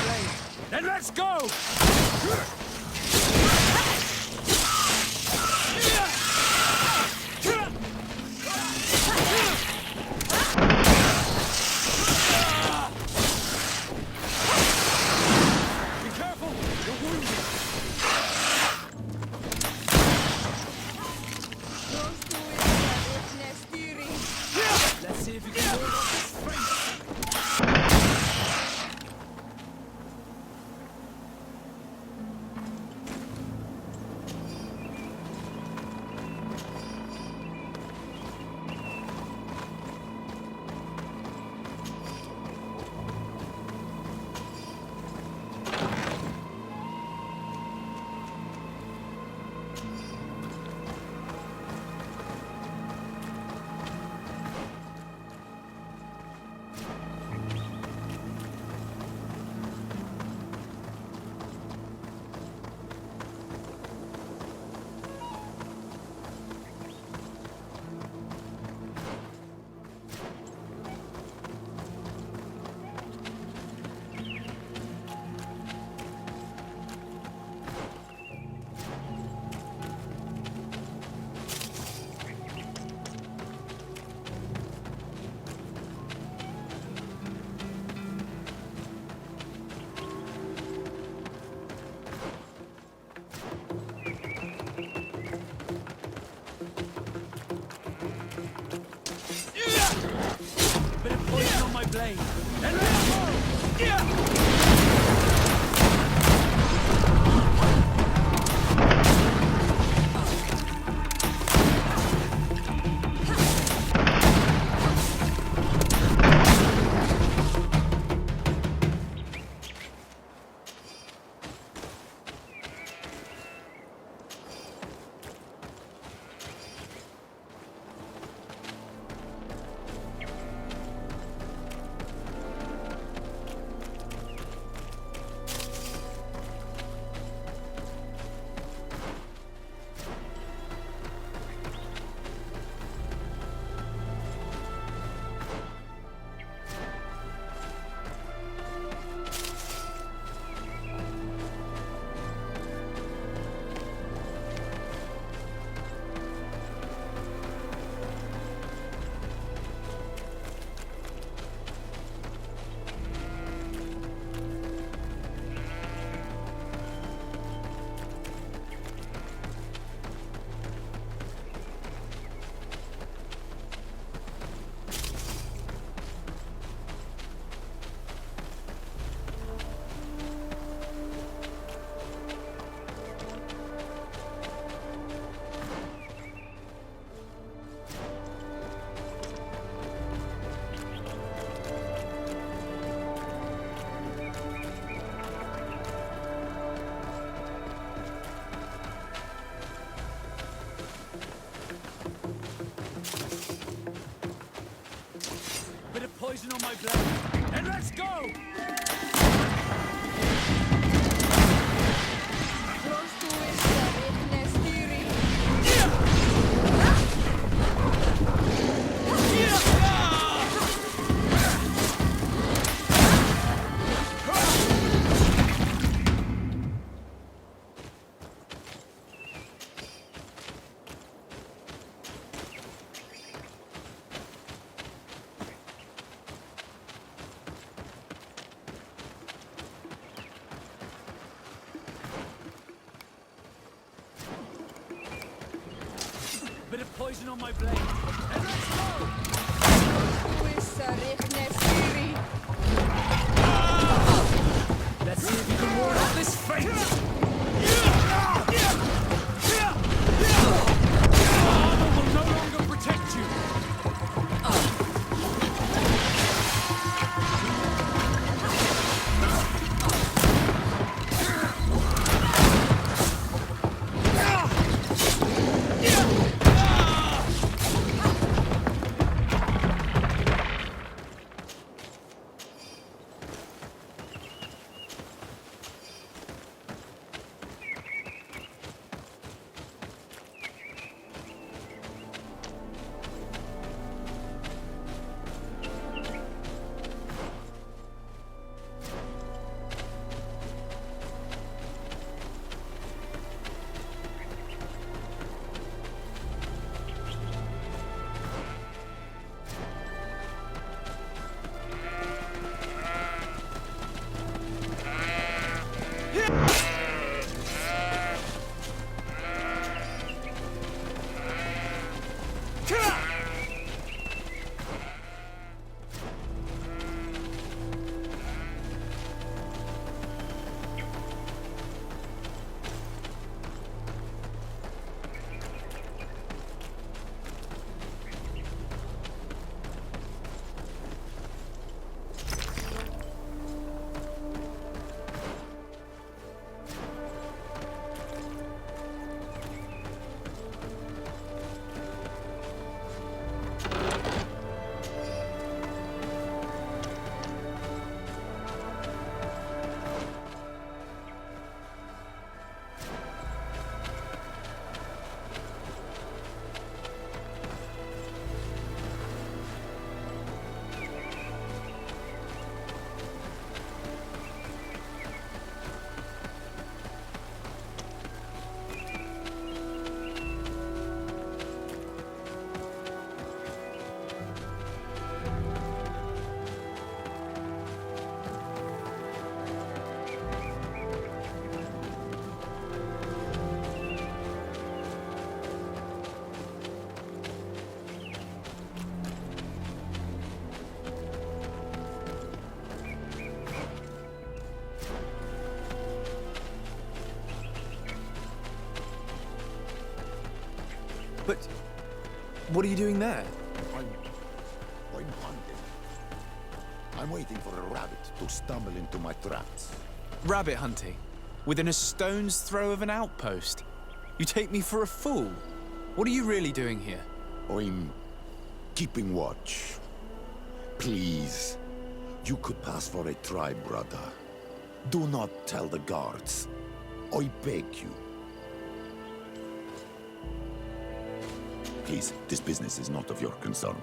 blade. Then let's go! Blade. Then let's go! Yeah! Poison on my blade. And let's go! Bit of poison on my blade. And let's go! Let's see if you can ward off this fate! Armor will no longer protect you! But what are you doing there? I'm hunting. I'm waiting for a rabbit to stumble into my traps. Rabbit hunting? Within a stone's throw of an outpost? You take me for a fool. What are you really doing here? I'm keeping watch. Please, you could pass for a tribe, brother. Do not tell the guards. I beg you. Please, this business is not of your concern.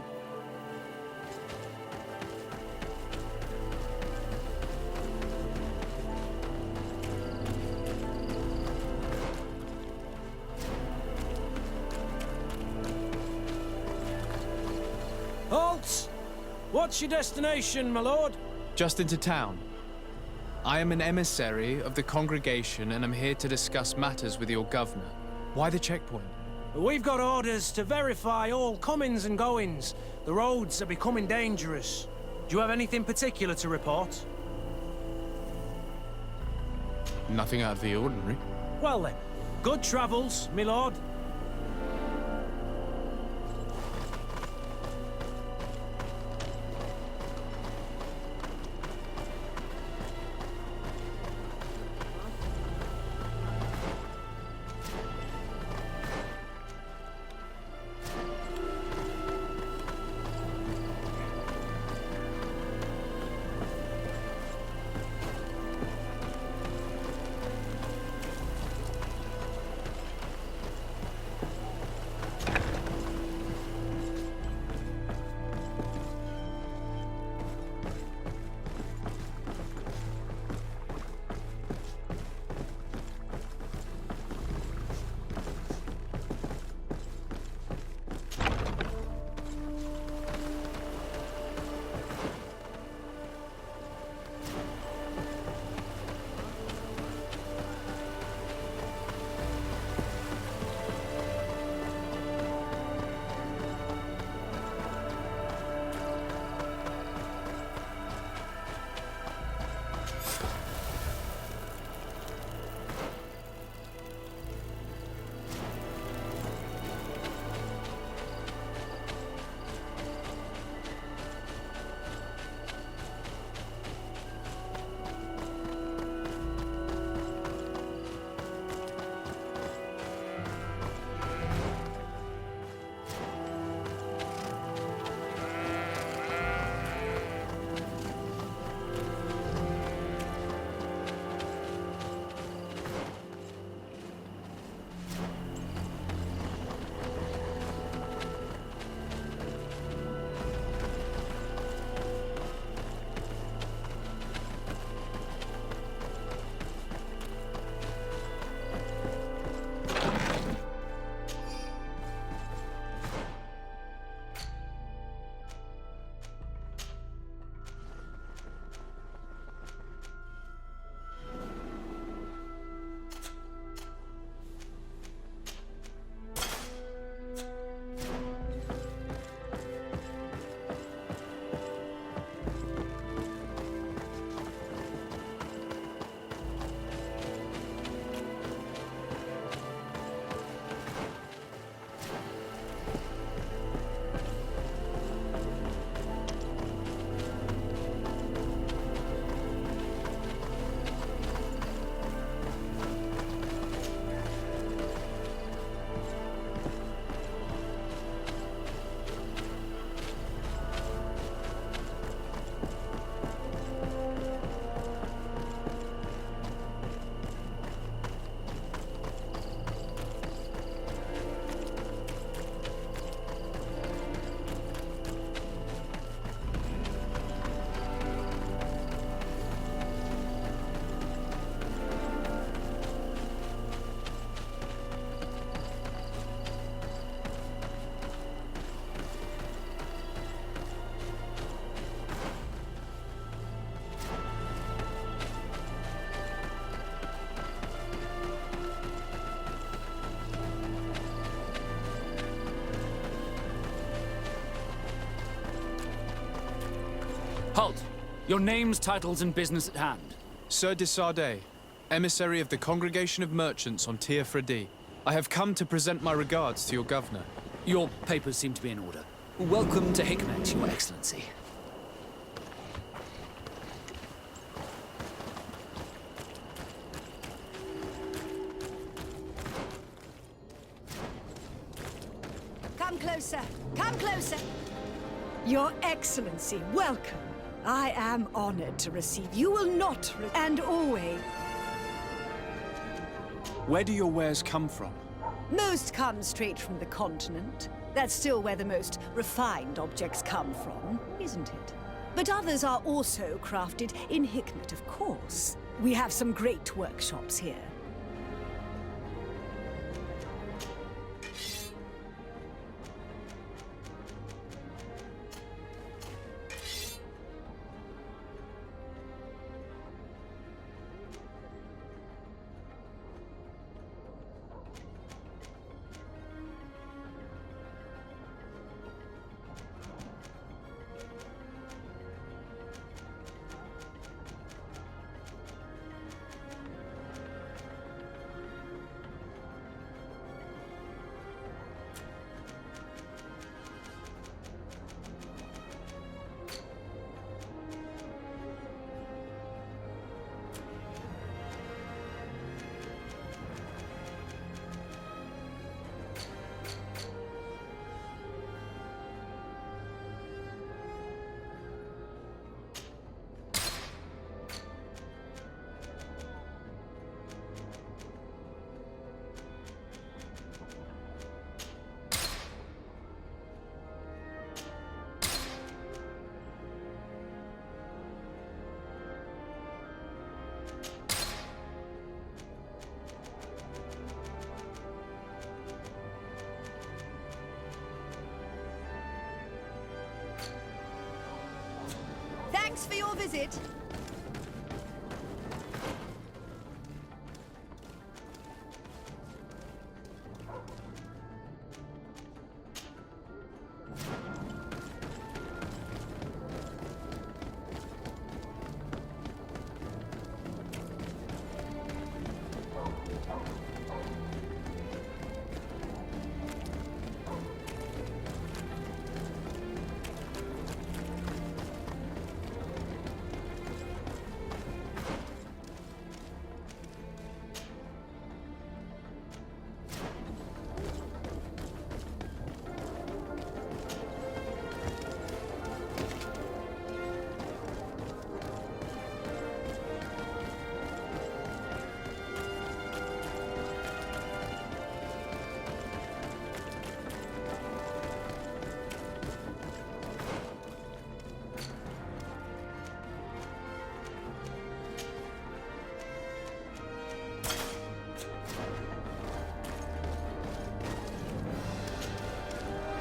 Halt! What's your destination, my lord? Just into town. I am an emissary of the congregation and I'm here to discuss matters with your governor. Why the checkpoint? We've got orders to verify all comings and goings. The roads are becoming dangerous. Do you have anything particular to report? Nothing out of the ordinary. Well then, good travels, my lord. Halt! Your names, titles, and business at hand. Sir de Sardet, emissary of the Congregation of Merchants on Teer Fradee. I have come to present my regards to your governor. Your papers seem to be in order. Welcome to Hikmet, Your Excellency. Come closer. Come closer. Your Excellency, welcome. I am honored to receive you. Will not and always. Where do your wares come from? Most come straight from the continent. That's still where the most refined objects come from, isn't it? But others are also crafted in Hikmet, of course. We have some great workshops here. Thanks for your visit.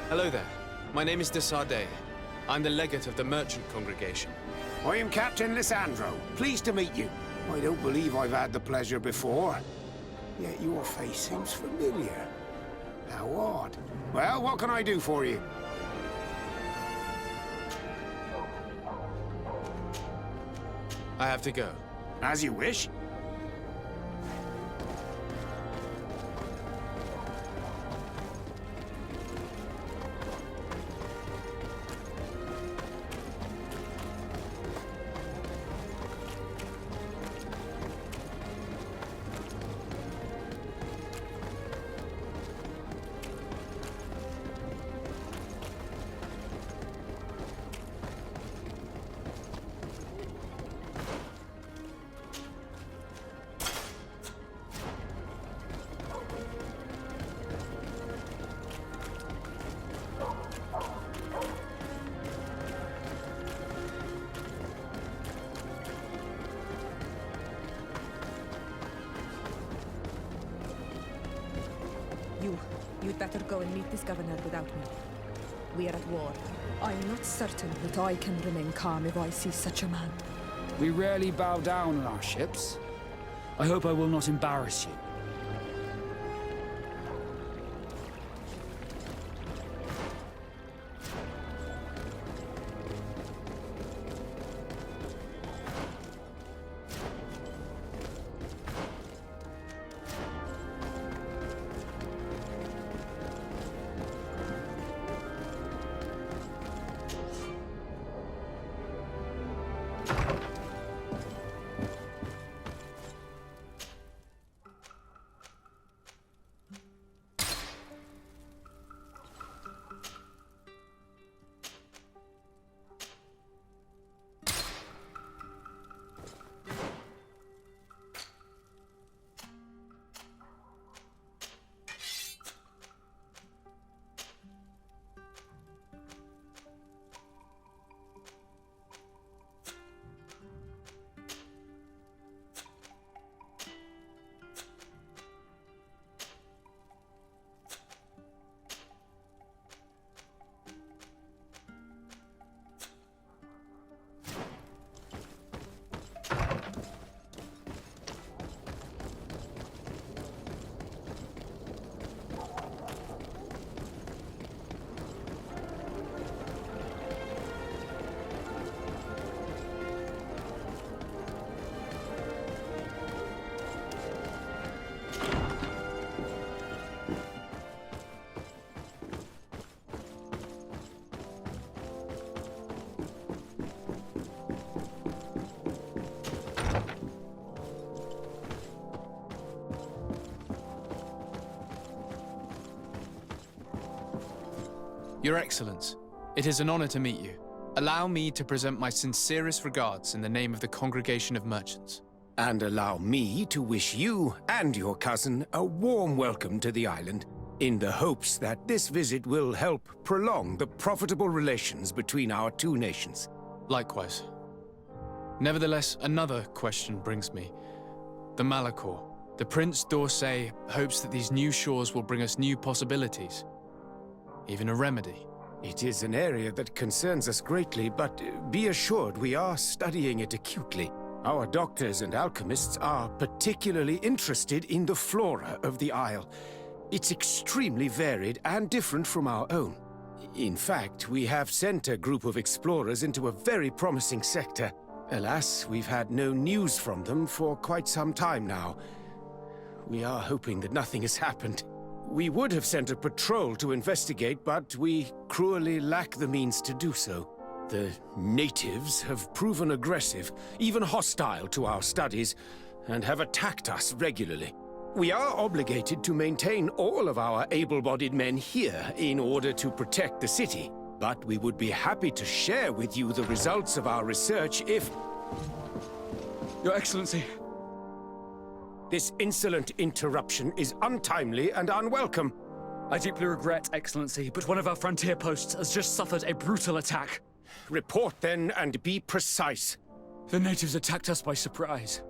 Hello there. My name is de Fradee. I'm the legate of the merchant congregation. I am Captain Lissandro. Pleased to meet you. I don't believe I've had the pleasure before. Yet your face seems familiar. How odd. Well, what can I do for you? I have to go. As you wish. You'd better go and meet this governor without me. We are at war. I'm not certain that I can remain calm if I see such a man. We rarely bow down on our ships. I hope I will not embarrass you. Your Excellence, it is an honor to meet you. Allow me to present my sincerest regards in the name of the Congregation of Merchants. And allow me to wish you and your cousin a warm welcome to the island, in the hopes that this visit will help prolong the profitable relations between our two nations. Likewise. Nevertheless, another question brings me. The Malachor. The Prince d'Orsay hopes that these new shores will bring us new possibilities. Even a remedy. It is an area that concerns us greatly, but be assured we are studying it acutely. Our doctors and alchemists are particularly interested in the flora of the Isle. It's extremely varied and different from our own. In fact, we have sent a group of explorers into a very promising sector. Alas, we've had no news from them for quite some time now. We are hoping that nothing has happened. We would have sent a patrol to investigate, but we cruelly lack the means to do so. The natives have proven aggressive, even hostile to our studies, and have attacked us regularly. We are obligated to maintain all of our able-bodied men here in order to protect the city, but we would be happy to share with you the results of our research if... Your Excellency. This insolent interruption is untimely and unwelcome. I deeply regret, Excellency, but one of our frontier posts has just suffered a brutal attack. Report then, and be precise. The natives attacked us by surprise.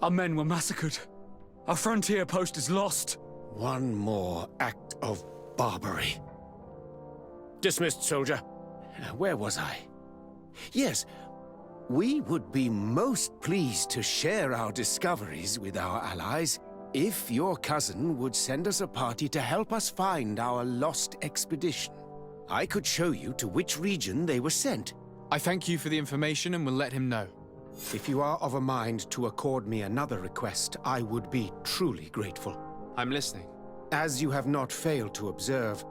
Our men were massacred. Our frontier post is lost. One more act of barbary. Dismissed, soldier. Where was I? Yes, we would be most pleased to share our discoveries with our allies if your cousin would send us a party to help us find our lost expedition. I could show you to which region they were sent. I thank you for the information and will let him know. If you are of a mind to accord me another request, I would be truly grateful. I'm listening. As you have not failed to observe,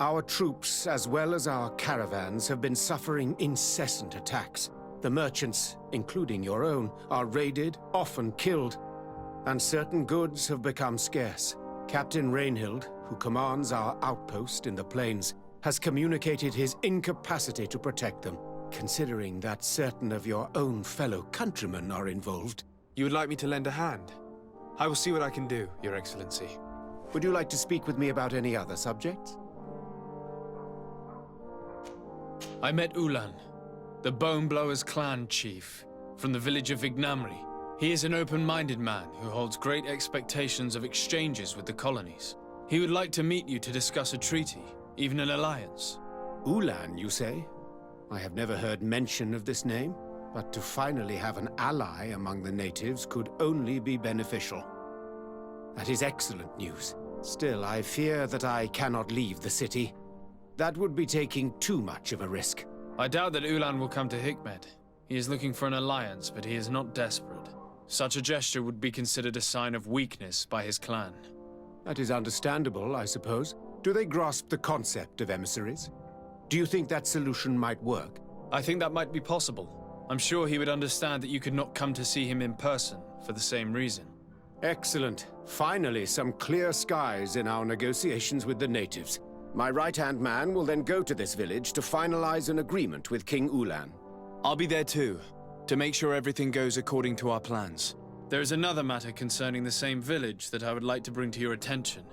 our troops, as well as our caravans, have been suffering incessant attacks. The merchants, including your own, are raided, often killed, and certain goods have become scarce. Captain Rainhild, who commands our outpost in the plains, has communicated his incapacity to protect them. Considering that certain of your own fellow countrymen are involved. You would like me to lend a hand? I will see what I can do, Your Excellency. Would you like to speak with me about any other subjects? I met Ulan, the Bone Blowers clan chief, from the village of Vignamri. He is an open-minded man who holds great expectations of exchanges with the colonies. He would like to meet you to discuss a treaty, even an alliance. Ulan, you say? I have never heard mention of this name, but to finally have an ally among the natives could only be beneficial. That is excellent news. Still, I fear that I cannot leave the city. That would be taking too much of a risk. I doubt that Ulan will come to Hikmed. He is looking for an alliance, but he is not desperate. Such a gesture would be considered a sign of weakness by his clan. That is understandable, I suppose. Do they grasp the concept of emissaries? Do you think that solution might work? I think that might be possible. I'm sure he would understand that you could not come to see him in person for the same reason. Excellent. Finally, some clear skies in our negotiations with the natives. My right-hand man will then go to this village to finalize an agreement with King Ulan. I'll be there too, to make sure everything goes according to our plans. There is another matter concerning the same village that I would like to bring to your attention.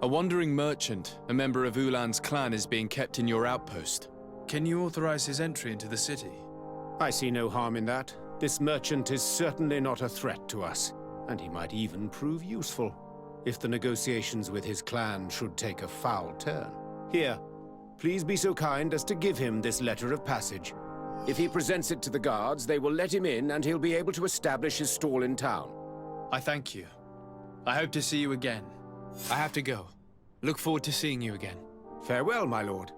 A wandering merchant, a member of Ulan's clan, is being kept in your outpost. Can you authorize his entry into the city? I see no harm in that. This merchant is certainly not a threat to us, and he might even prove useful, if the negotiations with his clan should take a foul turn. Here, please be so kind as to give him this letter of passage. If he presents it to the guards, they will let him in and he'll be able to establish his stall in town. I thank you. I hope to see you again. I have to go. Look forward to seeing you again. Farewell, my lord.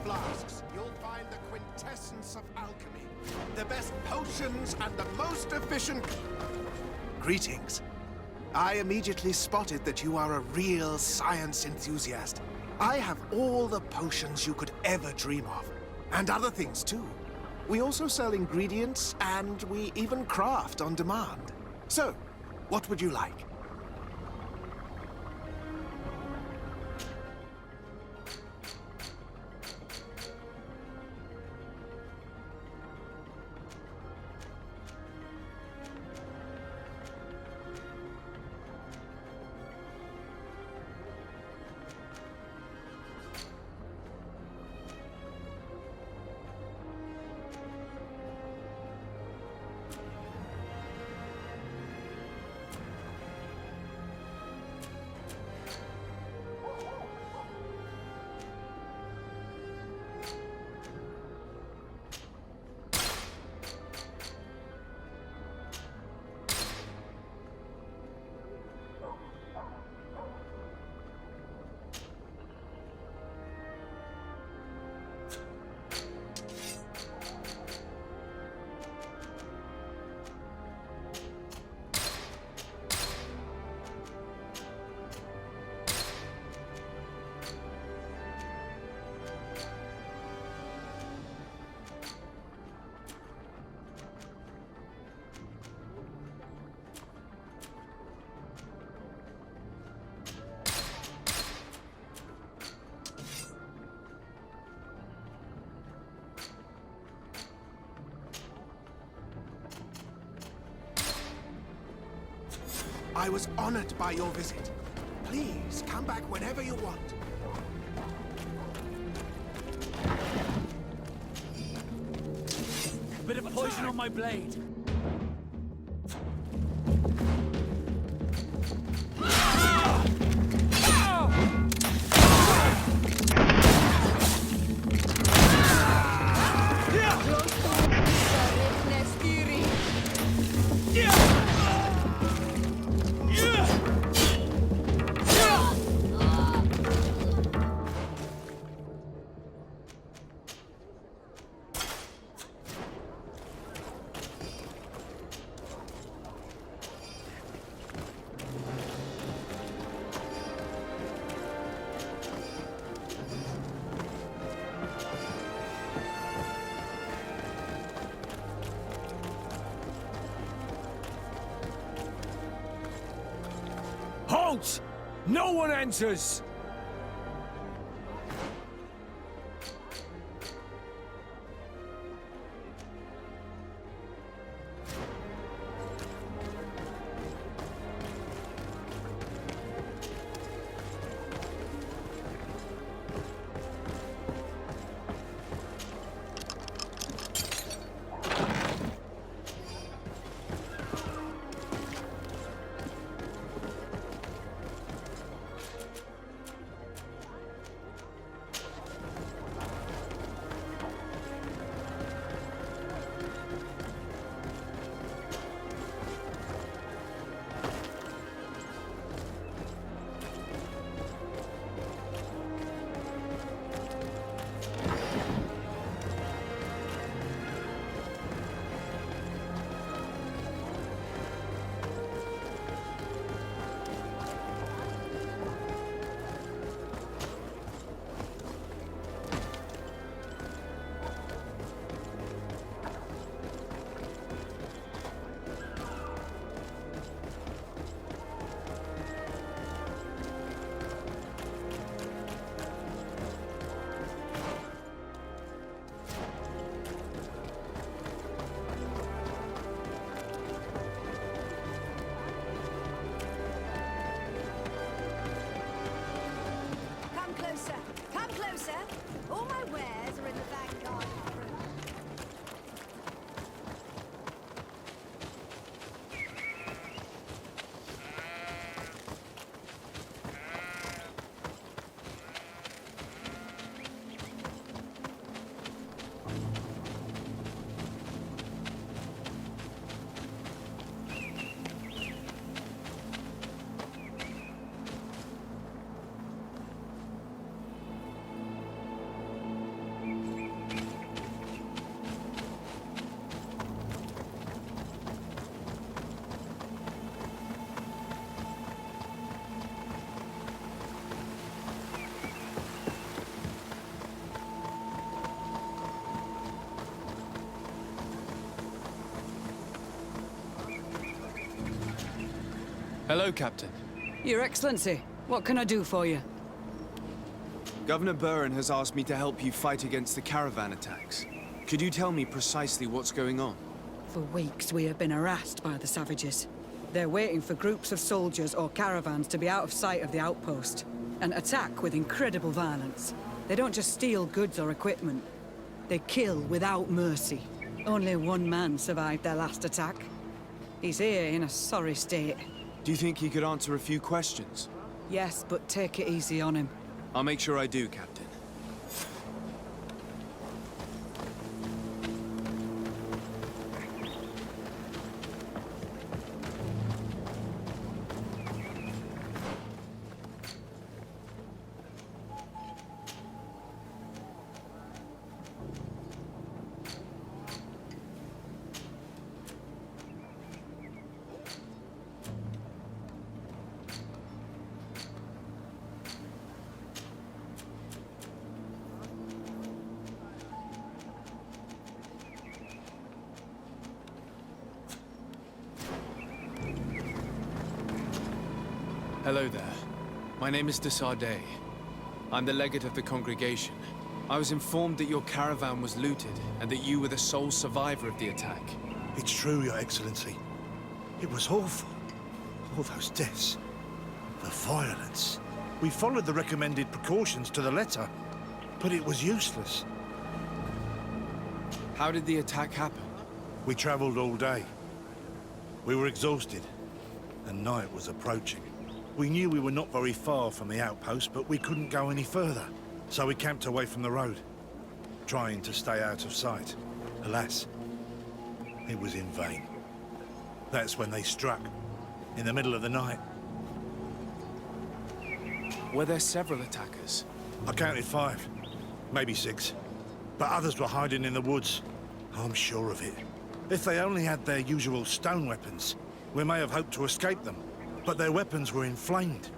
flasks, you'll find the quintessence of alchemy. The best potions and the most efficient... Greetings. I immediately spotted that you are a real science enthusiast. I have all the potions you could ever dream of. And other things, too. We also sell ingredients, and we even craft on demand. So, what would you like? I was honored by your visit. Please, come back whenever you want. Bit of poison on my blade. Halt! No one enters! Come closer. All my wares are in the back garden room. Hello, Captain. Your Excellency, what can I do for you? Governor Buren has asked me to help you fight against the caravan attacks. Could you tell me precisely what's going on? For weeks, we have been harassed by the savages. They're waiting for groups of soldiers or caravans to be out of sight of the outpost and attack with incredible violence. They don't just steal goods or equipment. They kill without mercy. Only one man survived their last attack. He's here in a sorry state. Do you think he could answer a few questions? Yes, but take it easy on him. I'll make sure I do, Captain. Hello there. My name is de Fradee. I'm the legate of the congregation. I was informed that your caravan was looted, and that you were the sole survivor of the attack. It's true, Your Excellency. It was awful. All those deaths. The violence. We followed the recommended precautions to the letter, but it was useless. How did the attack happen? We traveled all day. We were exhausted, and night was approaching. We knew we were not very far from the outpost, but we couldn't go any further. So we camped away from the road, trying to stay out of sight. Alas, it was in vain. That's when they struck, in the middle of the night. Were there several attackers? I counted 5, maybe 6. But others were hiding in the woods. I'm sure of it. If they only had their usual stone weapons, we may have hoped to escape them. But their weapons were inflamed.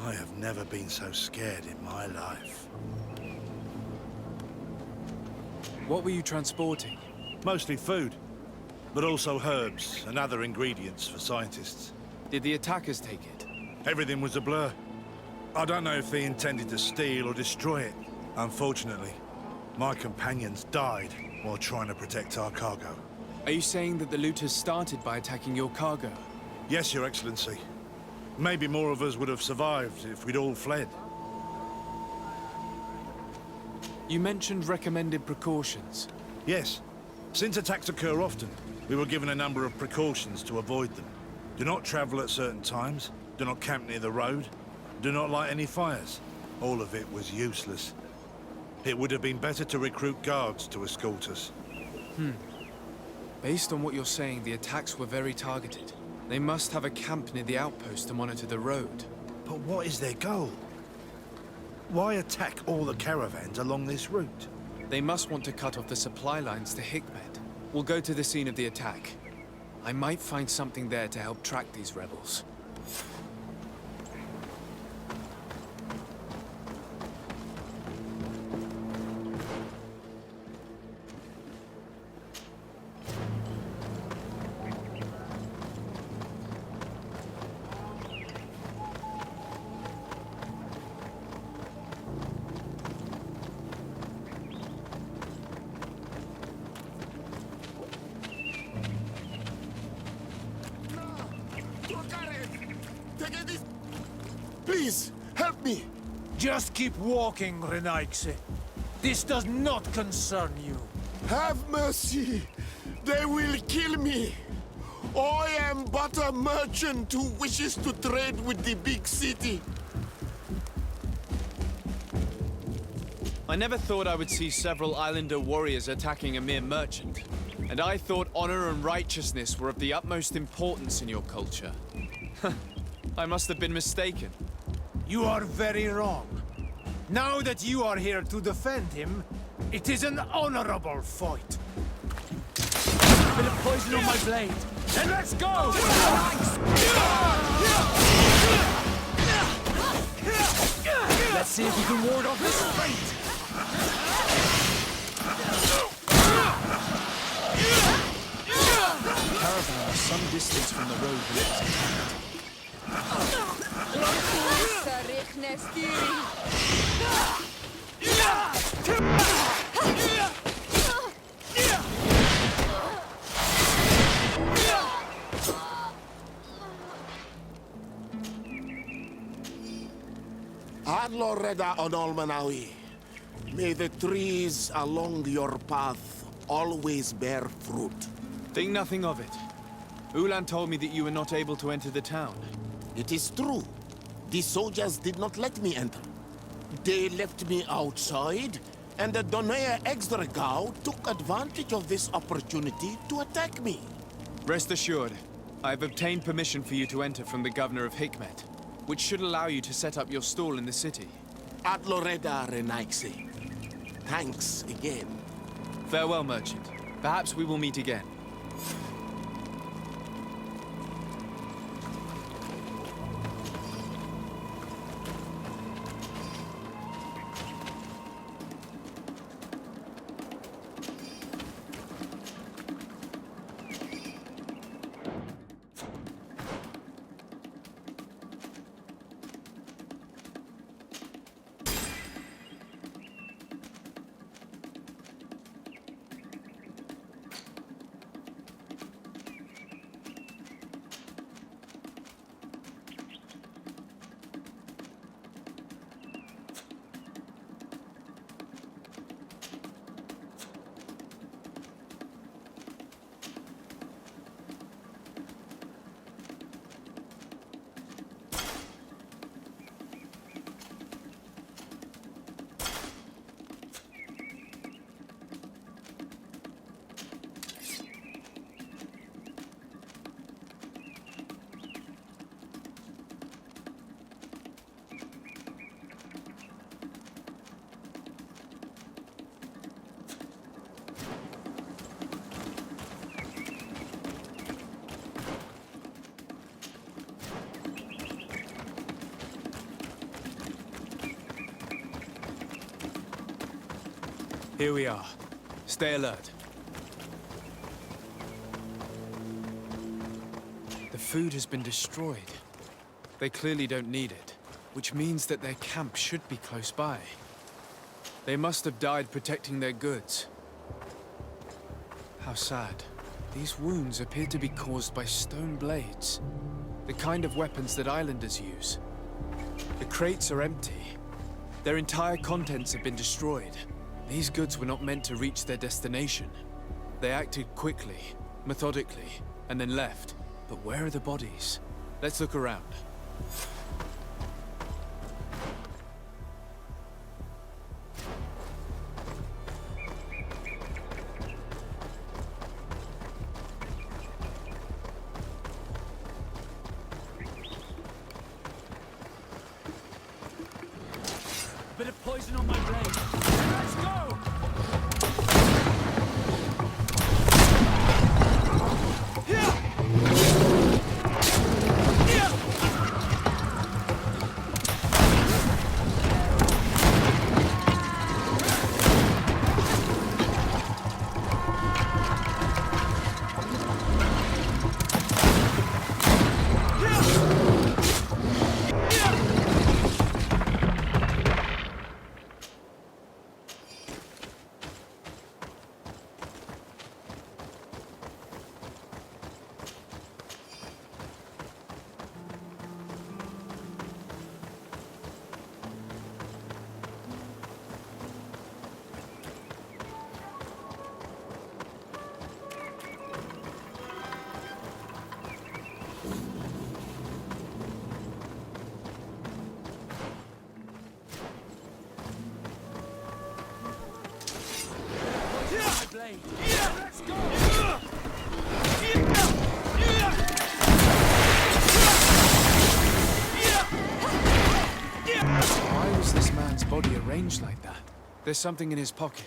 I have never been so scared in my life. What were you transporting? Mostly food, but also herbs and other ingredients for scientists. Did the attackers take it? Everything was a blur. I don't know if they intended to steal or destroy it. Unfortunately, my companions died while trying to protect our cargo. Are you saying that the looters started by attacking your cargo? Yes, Your Excellency. Maybe more of us would have survived if we'd all fled. You mentioned recommended precautions. Yes. Since attacks occur often, we were given a number of precautions to avoid them. Do not travel at certain times, do not camp near the road, do not light any fires. All of it was useless. It would have been better to recruit guards to escort us. Based on what you're saying, the attacks were very targeted. They must have a camp near the outpost to monitor the road. But what is their goal? Why attack all the caravans along this route? They must want to cut off the supply lines to Hikmet. We'll go to the scene of the attack. I might find something there to help track these rebels. Please, help me! Just keep walking, Renaigse. This does not concern you. Have mercy! They will kill me! I am but a merchant who wishes to trade with the big city. I never thought I would see several islander warriors attacking a mere merchant. And I thought honor and righteousness were of the utmost importance in your culture. I must have been mistaken. You are very wrong. Now that you are here to defend him, it is an honorable fight. A bit of poison on my blade. Then let's go! Let's see if we can ward off his fate! The caravan was some distance from the road when it was attacked. Adloreda on Olmanawi. May the trees along your path always bear fruit. Think nothing of it. Ulan told me that you were not able to enter the town. It is true. The soldiers did not let me enter. They left me outside, and the Donea Exdragao took advantage of this opportunity to attack me. Rest assured, I have obtained permission for you to enter from the governor of Hikmet, which should allow you to set up your stall in the city. Adloreda Renaxe. Thanks again. Farewell, merchant. Perhaps we will meet again. Here we are. Stay alert. The food has been destroyed. They clearly don't need it, which means that their camp should be close by. They must have died protecting their goods. How sad. These wounds appear to be caused by stone blades, the kind of weapons that islanders use. The crates are empty. Their entire contents have been destroyed. These goods were not meant to reach their destination. They acted quickly, methodically, and then left. But where are the bodies? Let's look around. Bit of poison on my blade. Let's go! Let's go! Why was this man's body arranged like that? There's something in his pocket.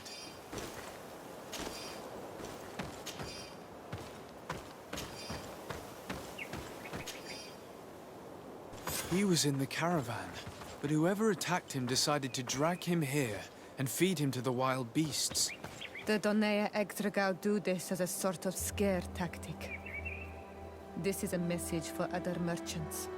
He was in the caravan, but whoever attacked him decided to drag him here and feed him to the wild beasts. The Donea Exdragao do this as a sort of scare tactic. This is a message for other merchants.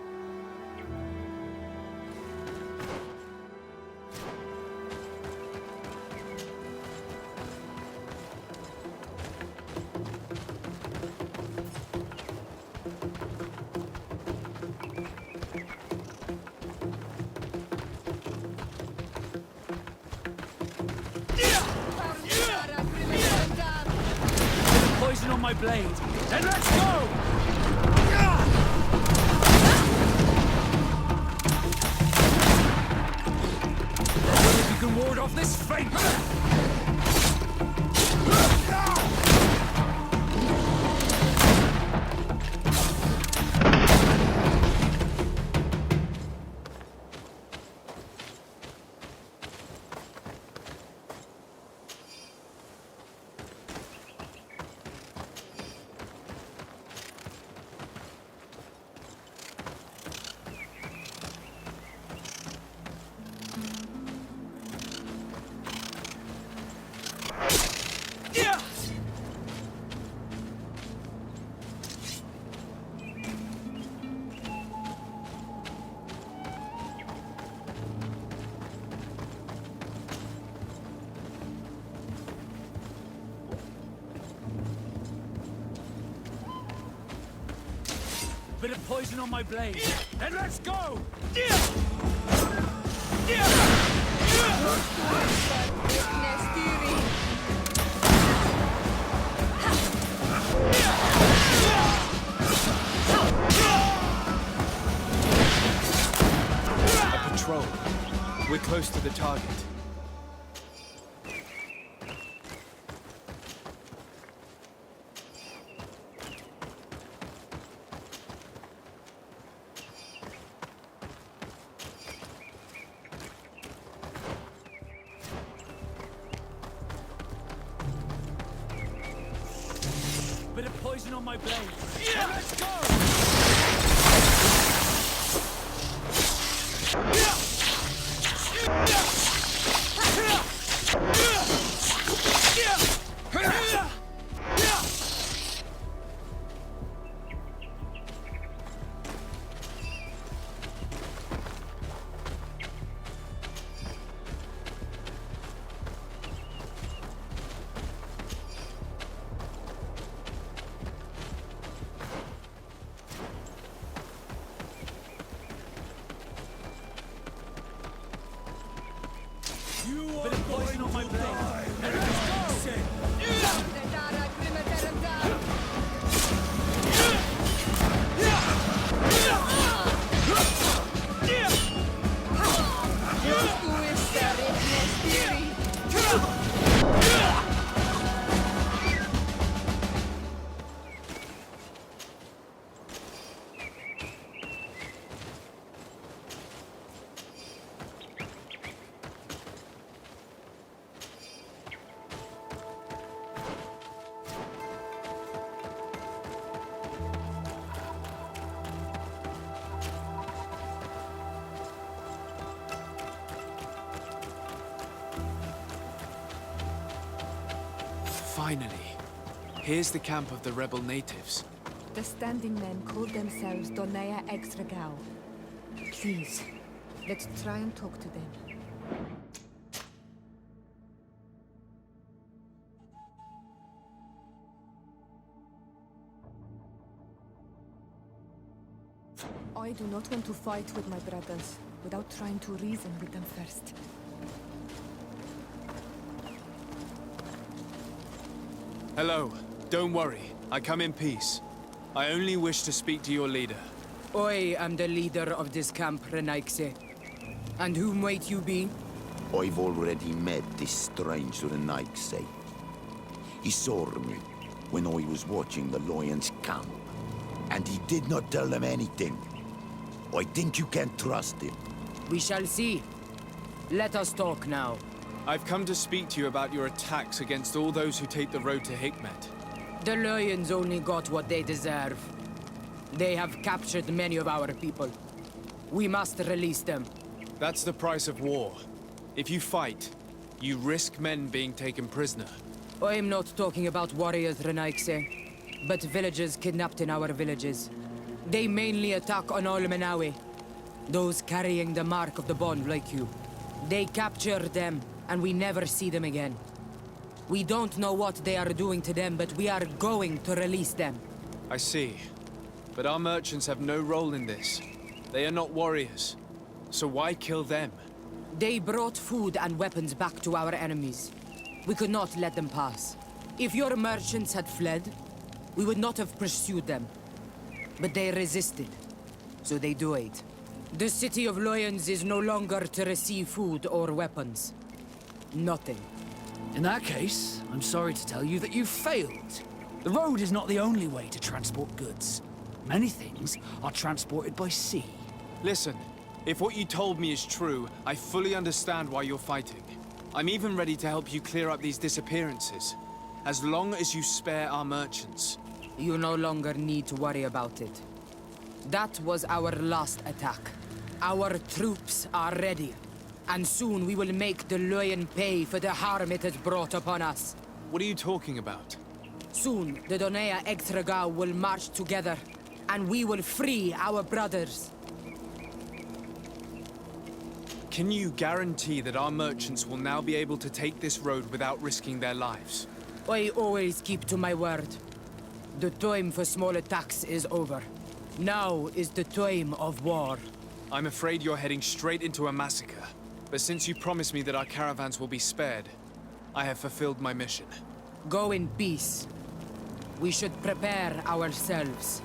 poison on my blade. Then let's go! If you can ward off this fate! Bit of poison on my blade. Then let's go! A patrol. We're close to the target. Bit of poison on my blade. Then let's go! Bit of poison on my blade. Then let's go! Finally. Here's the camp of the rebel natives. The standing men call themselves Donea Exregao. Please, let's try and talk to them. I do not want to fight with my brothers without trying to reason with them first. Hello. Don't worry. I come in peace. I only wish to speak to your leader. I am the leader of this camp, Renaikse. And who might you be? I've already met this strange Renaikse. He saw me when I was watching the Lions camp, and he did not tell them anything. I think you can trust him. We shall see. Let us talk now. I've come to speak to you about your attacks against all those who take the road to Hikmet. The Lions only got what they deserve. They have captured many of our people. We must release them. That's the price of war. If you fight, you risk men being taken prisoner. I'm not talking about warriors, Renaikse, but villagers kidnapped in our villages. They mainly attack on Olmenawe, those carrying the mark of the bond like you. They capture them, and we never see them again. We don't know what they are doing to them, but we are going to release them. I see. But our merchants have no role in this. They are not warriors. So why kill them? They brought food and weapons back to our enemies. We could not let them pass. If your merchants had fled, we would not have pursued them. But they resisted, so they died. The city of Loyens is no longer to receive food or weapons. Nothing. In that case, I'm sorry to tell you that you've failed. The road is not the only way to transport goods. Many things are transported by sea. Listen, if what you told me is true, I fully understand why you're fighting. I'm even ready to help you clear up these disappearances. As long as you spare our merchants. You no longer need to worry about it. That was our last attack. Our troops are ready. And soon we will make the Loyen pay for the harm it has brought upon us. What are you talking about? Soon, the Donea Extragao will march together, and we will free our brothers. Can you guarantee that our merchants will now be able to take this road without risking their lives? I always keep to my word. The time for small attacks is over. Now is the time of war. I'm afraid you're heading straight into a massacre. But since you promised me that our caravans will be spared, I have fulfilled my mission. Go in peace. We should prepare ourselves.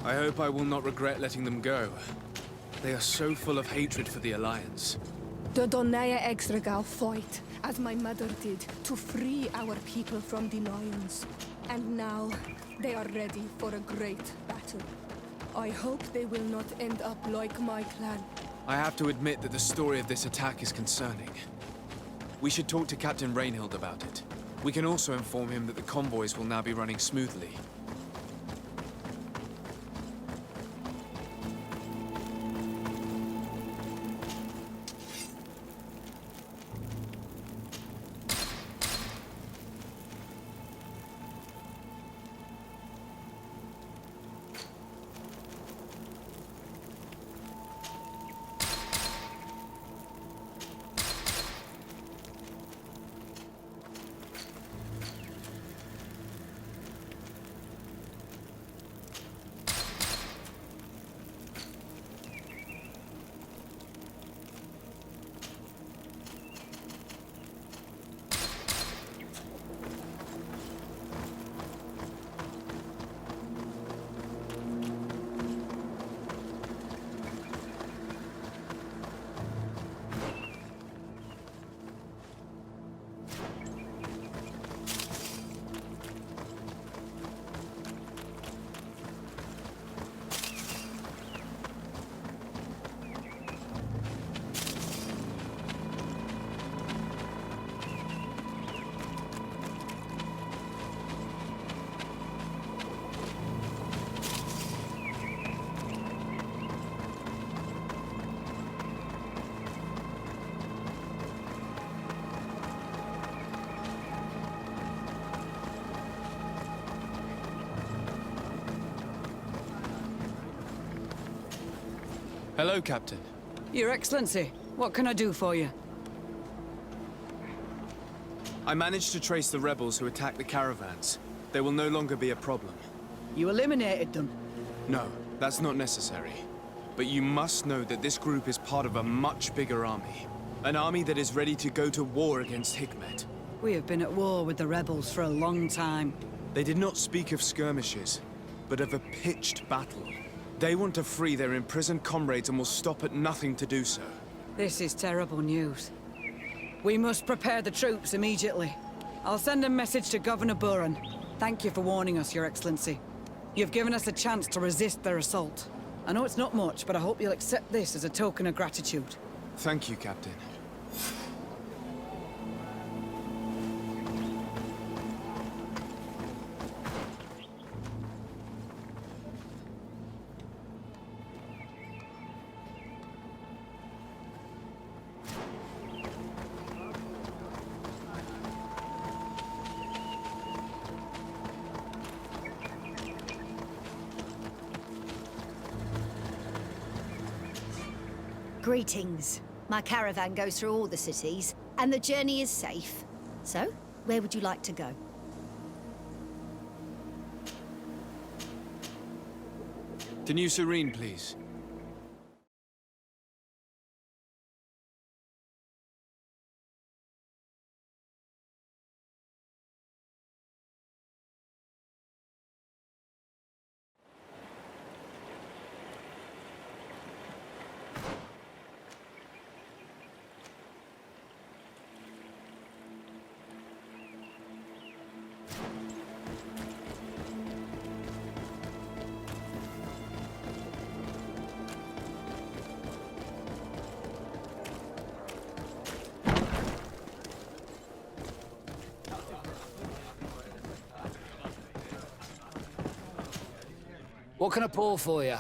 I hope I will not regret letting them go. They are so full of hatred for the Alliance. The Donea Extragao fight, as my mother did, to free our people from the lions. And now, they are ready for a great battle. I hope they will not end up like my clan. I have to admit that the story of this attack is concerning. We should talk to Captain Rainhild about it. We can also inform him that the convoys will now be running smoothly. Hello, Captain. Your Excellency, what can I do for you? I managed to trace the rebels who attacked the caravans. They will no longer be a problem. You eliminated them? No, that's not necessary. But you must know that this group is part of a much bigger army. An army that is ready to go to war against Hikmet. We have been at war with the rebels for a long time. They did not speak of skirmishes, but of a pitched battle. They want to free their imprisoned comrades and will stop at nothing to do so. This is terrible news. We must prepare the troops immediately. I'll send a message to Governor Buran. Thank you for warning us, Your Excellency. You've given us a chance to resist their assault. I know it's not much, but I hope you'll accept this as a token of gratitude. Thank you, Captain. Greetings. My caravan goes through all the cities, and the journey is safe. So, where would you like to go? To New Serene, please. What can I pour for you?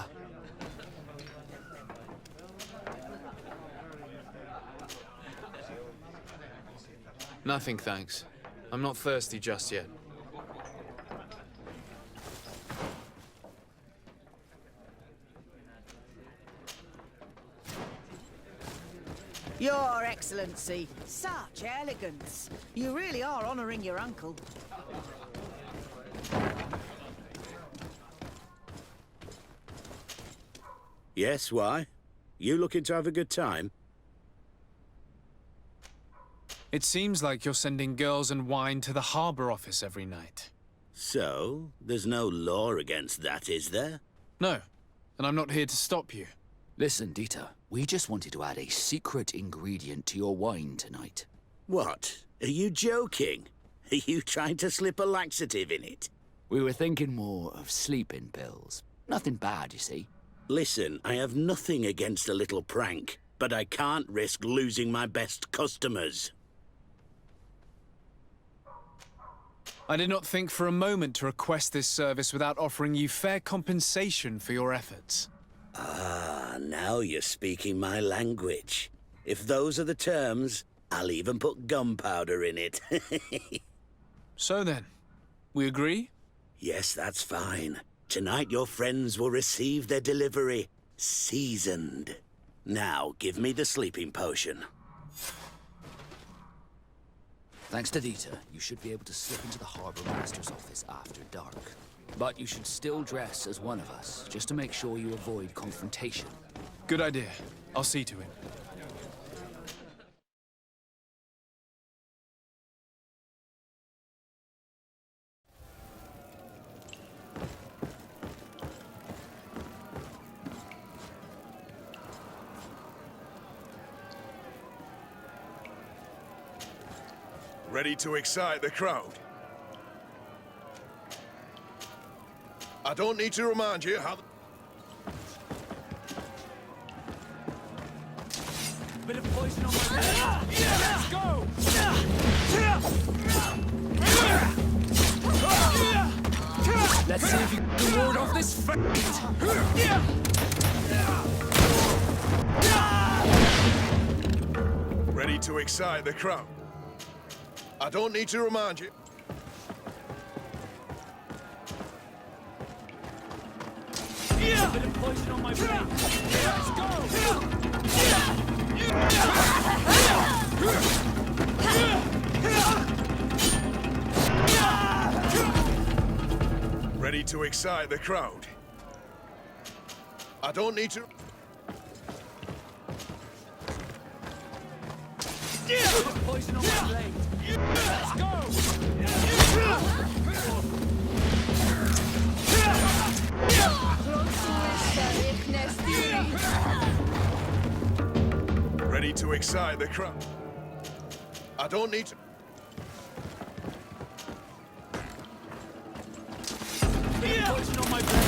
Nothing, thanks. I'm not thirsty just yet. Your Excellency, such elegance. You really are honoring your uncle. Yes, why? You looking to have a good time? It seems like you're sending girls and wine to the harbor office every night. So, there's no law against that, is there? No, and I'm not here to stop you. Listen, Dieter, we just wanted to add a secret ingredient to your wine tonight. What? Are you joking? Are you trying to slip a laxative in it? We were thinking more of sleeping pills. Nothing bad, you see. Listen, I have nothing against a little prank, but I can't risk losing my best customers. I did not think for a moment to request this service without offering you fair compensation for your efforts. Ah, now you're speaking my language. If those are the terms, I'll even put gunpowder in it. So then, we agree? Yes, that's fine. Tonight your friends will receive their delivery, seasoned. Now, give me the sleeping potion. Thanks to Dieter, you should be able to slip into the Harbour Master's office after dark. But you should still dress as one of us, just to make sure you avoid confrontation. Good idea. I'll see to it. Ready to excite the crowd? I don't need to remind you how... Bit of poison on my blade. Let's go! Let's see if you can ward off this Ready to excite the crowd? I don't need to remind you. A bit of poison on my blade. Let's go! Ready to excite the crowd? I don't need to... Poison on my blade. Let's go! Ready to excite the crowd? I don't need to... Poison on my blade.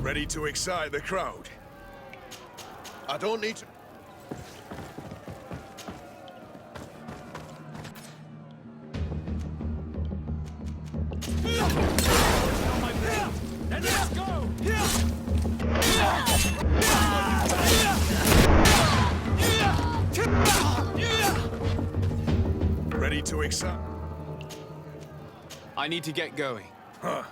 Ready to excite the crowd? I don't need to... Let's go! Ready to excite... I need to get going. Huh.